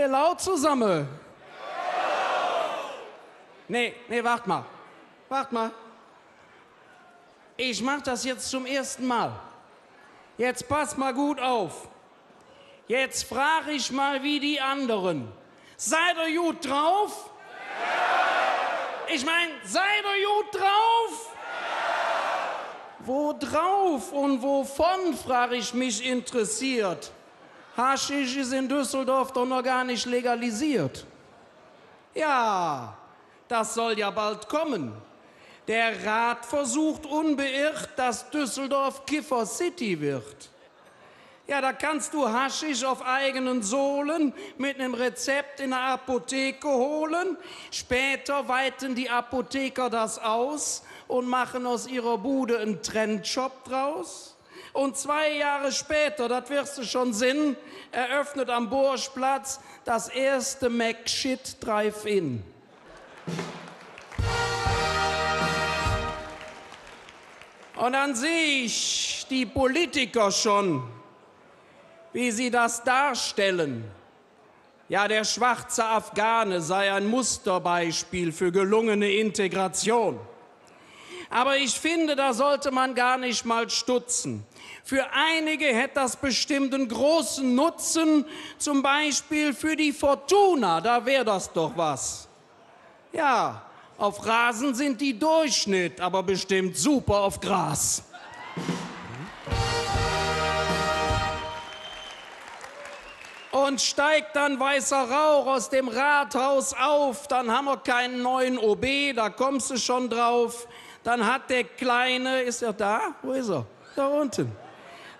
laut zusammen. Nee, wart mal. Wart mal. Ich mach das jetzt zum ersten Mal. Jetzt passt mal gut auf. Jetzt frage ich mal wie die anderen. Seid ihr gut drauf? Ja. Ich meine, seid ihr gut drauf? Ja. Wo drauf und wovon, frage ich mich interessiert. Haschisch ist in Düsseldorf doch noch gar nicht legalisiert. Ja, das soll ja bald kommen. Der Rat versucht unbeirrt, dass Düsseldorf Kiffer City wird. Ja, da kannst du Haschisch auf eigenen Sohlen mit einem Rezept in der Apotheke holen. Später weiten die Apotheker das aus und machen aus ihrer Bude einen Trendshop draus. Und 2 Jahre später, das wirst du schon sehen, eröffnet am Burgplatz das erste McShit Drive-In. Und dann sehe ich die Politiker schon, wie sie das darstellen. Ja, der schwarze Afghane sei ein Musterbeispiel für gelungene Integration. Aber ich finde, da sollte man gar nicht mal stutzen. Für einige hätte das bestimmt einen großen Nutzen, zum Beispiel für die Fortuna, da wäre das doch was. Ja, auf Rasen sind die Durchschnitt, aber bestimmt super auf Gras. Und steigt dann weißer Rauch aus dem Rathaus auf, dann haben wir keinen neuen OB, da kommst du schon drauf. Dann hat der Kleine, ist er da? Wo ist er? Da unten.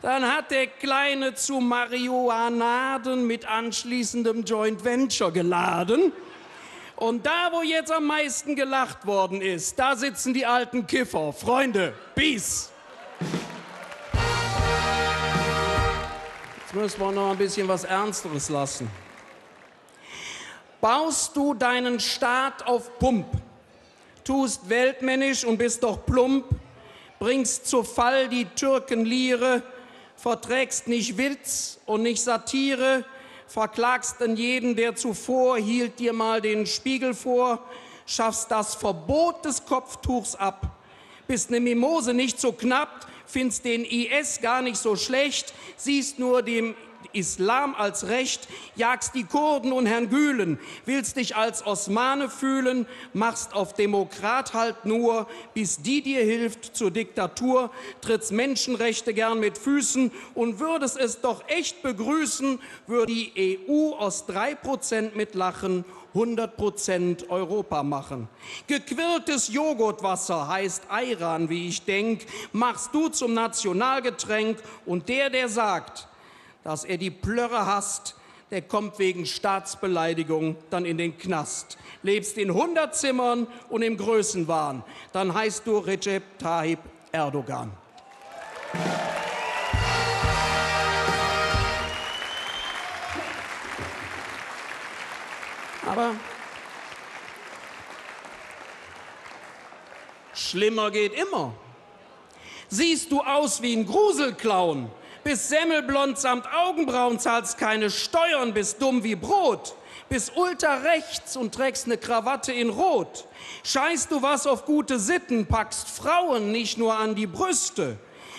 Dann hat der Kleine zu Marihuanaden mit anschließendem Joint Venture geladen. Und da, wo jetzt am meisten gelacht worden ist, da sitzen die alten Kiffer. Freunde, Peace. Jetzt müssen wir noch ein bisschen was Ernsteres lassen. Baust du deinen Staat auf Pump, tust weltmännisch und bist doch plump, bringst zu Fall die Türkenlire, verträgst nicht Witz und nicht Satire, verklagst an jeden, der zuvor hielt dir mal den Spiegel vor, schaffst das Verbot des Kopftuchs ab, bist ne Mimose nicht so knapp, findest den IS gar nicht so schlecht, siehst nur dem Islam als Recht, jagst die Kurden und Herrn Gülen, willst dich als Osmane fühlen, machst auf Demokrat halt nur, bis die dir hilft zur Diktatur, trittst Menschenrechte gern mit Füßen und würdest es doch echt begrüßen, würde die EU aus 3% mit Lachen 100% Europa machen. Gequirltes Joghurtwasser heißt Ayran, wie ich denk, machst du zum Nationalgetränk und der sagt, dass er die Plörre hasst, der kommt wegen Staatsbeleidigung dann in den Knast. Lebst in 100 Zimmern und im Größenwahn, dann heißt du Recep Tayyip Erdogan. Aber schlimmer geht immer. Siehst du aus wie ein Gruselclown, bist semmelblond samt Augenbrauen, zahlst keine Steuern, bist dumm wie Brot, bist ultrarechts und trägst ne Krawatte in Rot. Scheißt du was auf gute Sitten, packst Frauen nicht nur an die Brüste.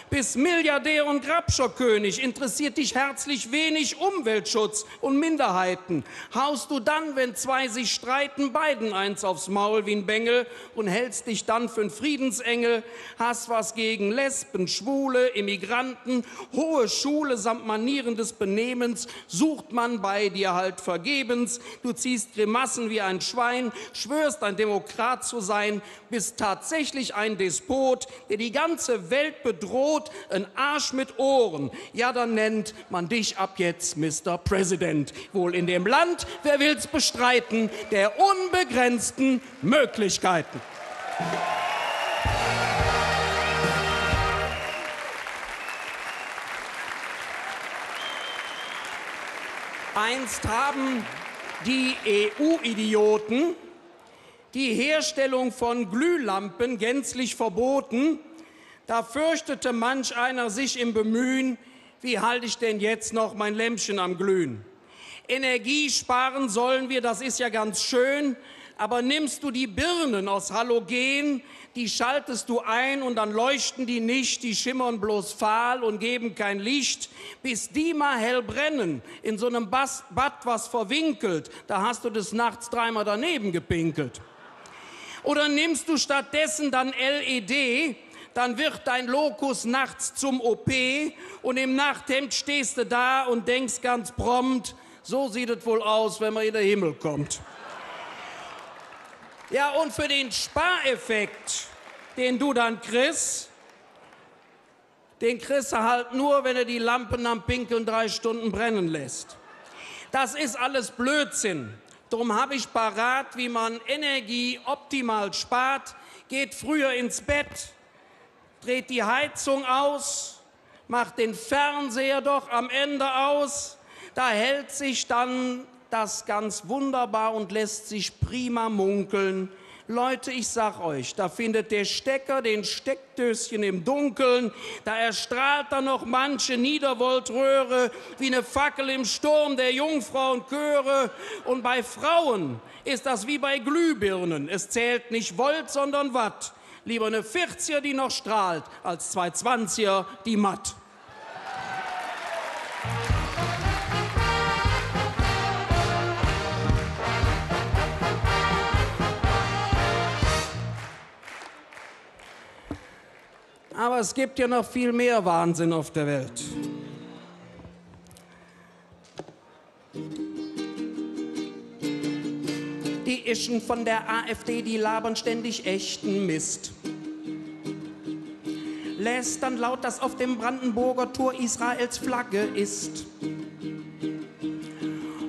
Bist Milliardär und Grabscherkönig, interessiert dich herzlich wenig Umweltschutz und Minderheiten. Haust du dann, wenn zwei sich streiten, beiden eins aufs Maul wie ein Bengel und hältst dich dann für einen Friedensengel, hast was gegen Lesben, Schwule, Immigranten, hohe Schule samt Manieren des Benehmens, sucht man bei dir halt vergebens. Du ziehst Grimassen wie ein Schwein, schwörst ein Demokrat zu sein, bist tatsächlich ein Despot, der die ganze Welt bedroht, ein Arsch mit Ohren. Ja, dann nennt man dich ab jetzt Mr. President. Wohl in dem Land, wer will's bestreiten, der unbegrenzten Möglichkeiten. Einst haben die EU-Idioten die Herstellung von Glühlampen gänzlich verboten. Da fürchtete manch einer sich im Bemühen, wie halte ich denn jetzt noch mein Lämpchen am Glühen? Energie sparen sollen wir, das ist ja ganz schön, aber nimmst du die Birnen aus Halogen, die schaltest du ein und dann leuchten die nicht, die schimmern bloß fahl und geben kein Licht, bis die mal hell brennen, in so einem Bad, was verwinkelt, da hast du des Nachts dreimal daneben gepinkelt. Oder nimmst du stattdessen dann LED, dann wird dein Lokus nachts zum OP und im Nachthemd stehst du da und denkst ganz prompt, so sieht es wohl aus, wenn man in den Himmel kommt. Ja, und für den Spareffekt, den du dann kriegst, den kriegst du halt nur, wenn du die Lampen am Pinkeln 3 Stunden brennen lässt. Das ist alles Blödsinn. Darum habe ich parat, wie man Energie optimal spart. Geht früher ins Bett, dreht die Heizung aus, macht den Fernseher doch am Ende aus. Da hält sich dann das ganz wunderbar und lässt sich prima munkeln. Leute, ich sag euch, da findet der Stecker den Steckdöschen im Dunkeln, da erstrahlt dann noch manche Niedervoltröhre wie eine Fackel im Sturm der Jungfrauenchöre. Und bei Frauen ist das wie bei Glühbirnen. Es zählt nicht Volt, sondern Watt. Lieber eine 40er, die noch strahlt, als 2 20er, die matt. Aber es gibt ja noch viel mehr Wahnsinn auf der Welt. Die Ischen von der AfD, die labern ständig echten Mist. Lästern laut, dass auf dem Brandenburger Tor Israels Flagge ist.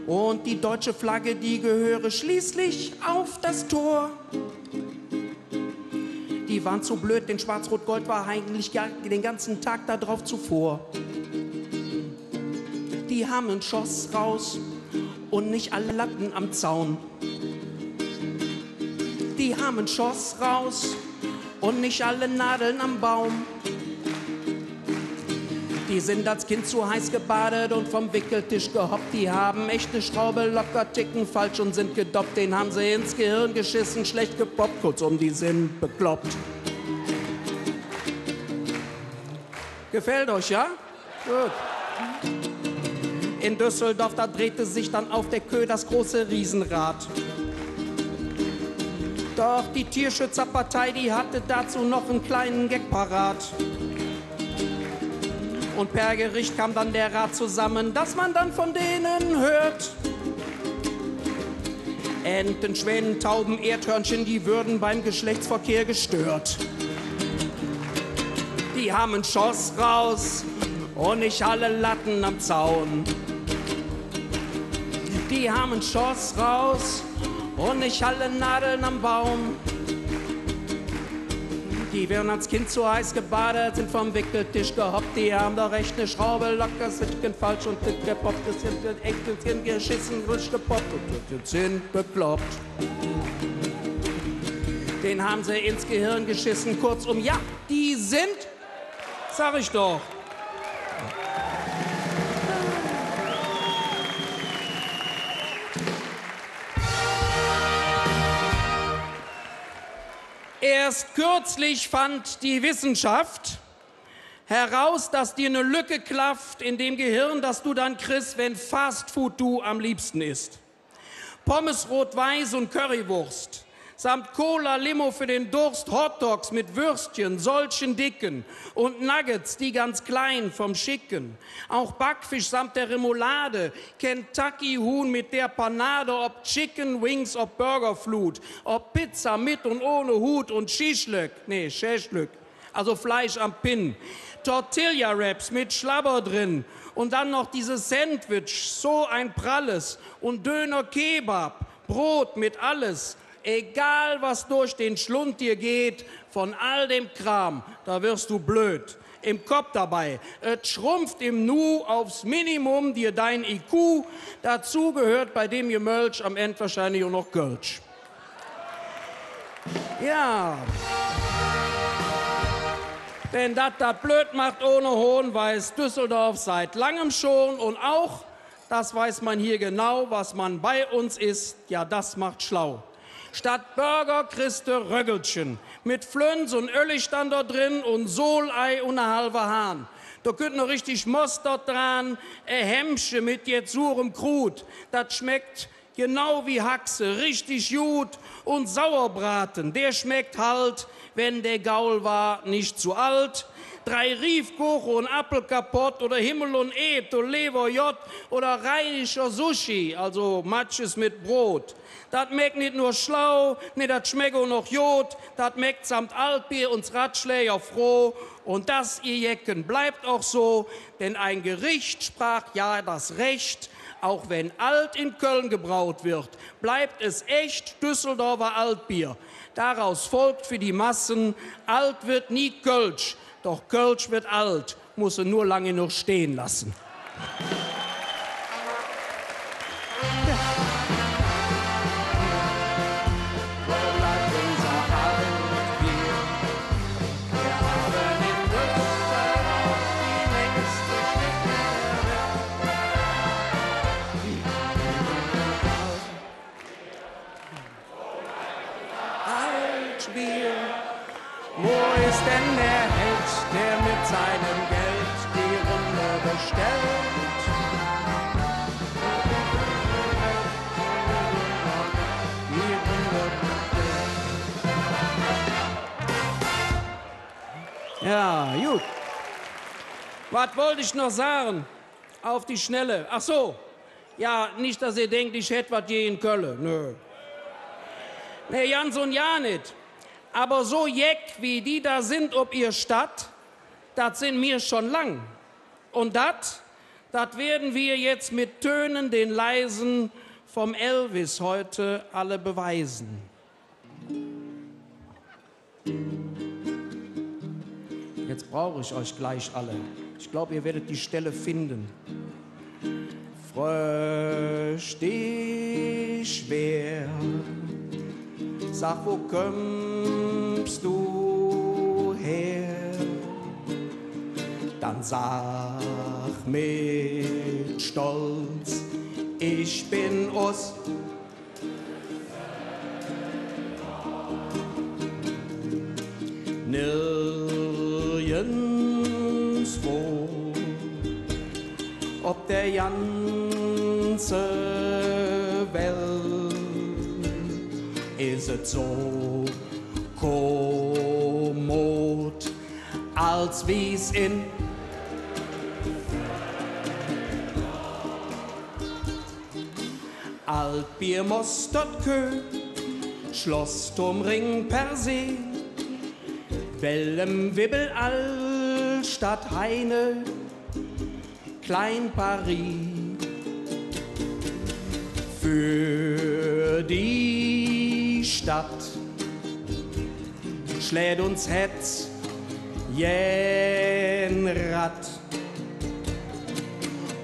Und die deutsche Flagge, die gehöre schließlich auf das Tor. Die waren zu blöd, denn Schwarz-Rot-Gold war eigentlich den ganzen Tag da drauf zuvor. Die haben ein Schoss raus und nicht alle Latten am Zaun. Die haben ein Schoss raus und nicht alle Nadeln am Baum. Die sind als Kind zu heiß gebadet und vom Wickeltisch gehoppt. Die haben echte Schraube locker, ticken falsch und sind gedoppt. Den haben sie ins Gehirn geschissen, schlecht gepoppt. Kurzum, die sind bekloppt. Gefällt euch, ja? Gut. In Düsseldorf, da drehte sich dann auf der Kö das große Riesenrad. Doch die Tierschützerpartei, die hatte dazu noch einen kleinen Gag parat. Und per Gericht kam dann der Rat zusammen, dass man dann von denen hört. Enten, Schwänen, Tauben, Erdhörnchen, die würden beim Geschlechtsverkehr gestört. Die haben einen Schoss raus und nicht alle Latten am Zaun. Die haben einen Schoss raus und nicht alle Nadeln am Baum. Die werden als Kind zu heiß gebadet, sind vom Wickeltisch gehoppt. Die haben doch recht eine Schraube locker, sind falsch und sind gepoppt. Das sind Enkelchen geschissen, frisch gepoppt und sind bekloppt. Den haben sie ins Gehirn geschissen, kurzum, ja, die sind, sag ich doch. Erst kürzlich fand die Wissenschaft heraus, dass dir eine Lücke klafft in dem Gehirn, das du dann kriegst, wenn Fastfood du am liebsten isst. Pommes rot-weiß und Currywurst samt Cola, Limo für den Durst, Hotdogs mit Würstchen, solchen dicken und Nuggets, die ganz klein vom Schicken. Auch Backfisch samt der Remoulade, Kentucky-Huhn mit der Panade, ob Chicken Wings, ob Burgerflut, ob Pizza mit und ohne Hut und Schischlök, nee, Schäschlök, also Fleisch am Pin. Tortilla-Wraps mit Schlabber drin und dann noch dieses Sandwich, so ein pralles und Döner-Kebab, Brot mit alles. Egal, was durch den Schlund dir geht, von all dem Kram, da wirst du blöd. Im Kopf dabei. Es schrumpft im Nu aufs Minimum dir dein IQ. Dazu gehört bei dem Gemölsch am Ende wahrscheinlich auch noch Gölsch. Ja. Denn das blöd macht ohne Hohn, weiß Düsseldorf seit langem schon und auch Das weiß man hier genau, was man bei uns isst, ja, das macht schlau. Statt Burger kriegst du Röggelchen. Mit Flöns und Öllig stand da drin und Solei und eine halbe Hahn. Da könnt noch richtig Mostert dran, Hemmsche mit jetzt surem Krut. Das schmeckt genau wie Haxe, richtig gut. Und Sauerbraten, der schmeckt halt, wenn der Gaul war, nicht zu alt. 3 Riefkuchen und Apfel kaputt oder Himmel und Ed oder Leber J oder rheinischer Sushi, also Matches mit Brot. Das schmeckt nicht nur schlau, nee, das schmeckt auch noch Jod. Das schmeckt samt Altbier uns Ratschläger froh. Und das, ihr Jecken, bleibt auch so, denn ein Gericht sprach ja das Recht. Auch wenn alt in Köln gebraut wird, bleibt es echt Düsseldorfer Altbier. Daraus folgt für die Massen, alt wird nie Kölsch. Doch Kölsch wird alt, muss er nur lange noch stehen lassen. Wo ist denn der Held, der mit seinem Geld die Runde bestellt? Die Runde bestellt. Ja, gut. Was wollte ich noch sagen? Auf die Schnelle. Ach so. Ja, nicht, dass ihr denkt, ich hätte was je in Köln. Nö. Nee, ganz und ja nicht. Aber so jeck, wie die da sind ob ihr Stadt, das sind wir schon lang. Und das werden wir jetzt mit Tönen den Leisen vom Elvis heute alle beweisen. Jetzt brauche ich euch gleich alle. Ich glaube, ihr werdet die Stelle finden. Frösch dich schwer. Sag, wo kommst du her? Dann sag mit Stolz, ich bin aus nirgendwo, ob der ganze Welt ist es so kommod, als wie's in Altbier, Mostert, Kö, Schloss, Turm, Ring, per se, Wellem, Wibbel, Altstadt, Heine, Klein Paris. Für die Stadt schlägt uns Hetz jen Rad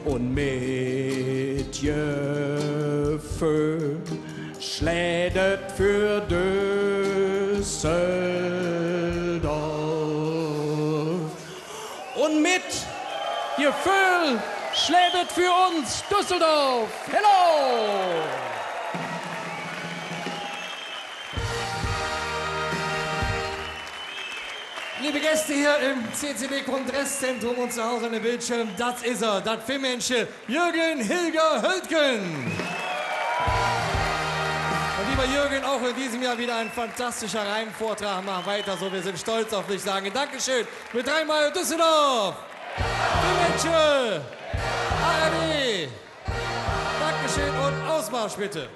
und mit Jefö schlägt für Düsseldorf und mit Jefö schlägt für uns Düsseldorf. Hello! Liebe Gäste hier im CCB-Kongresszentrum und zu Hause an den Bildschirm, das ist er, das Filmmenschen Jürgen Hilger Höldgen. Und lieber Jürgen, auch in diesem Jahr wieder ein fantastischer Reimvortrag. Mach weiter so, wir sind stolz auf dich. Sagen Dankeschön mit 3-mal Düsseldorf. Filmmenschen, ARD. Dankeschön und Ausmarsch bitte.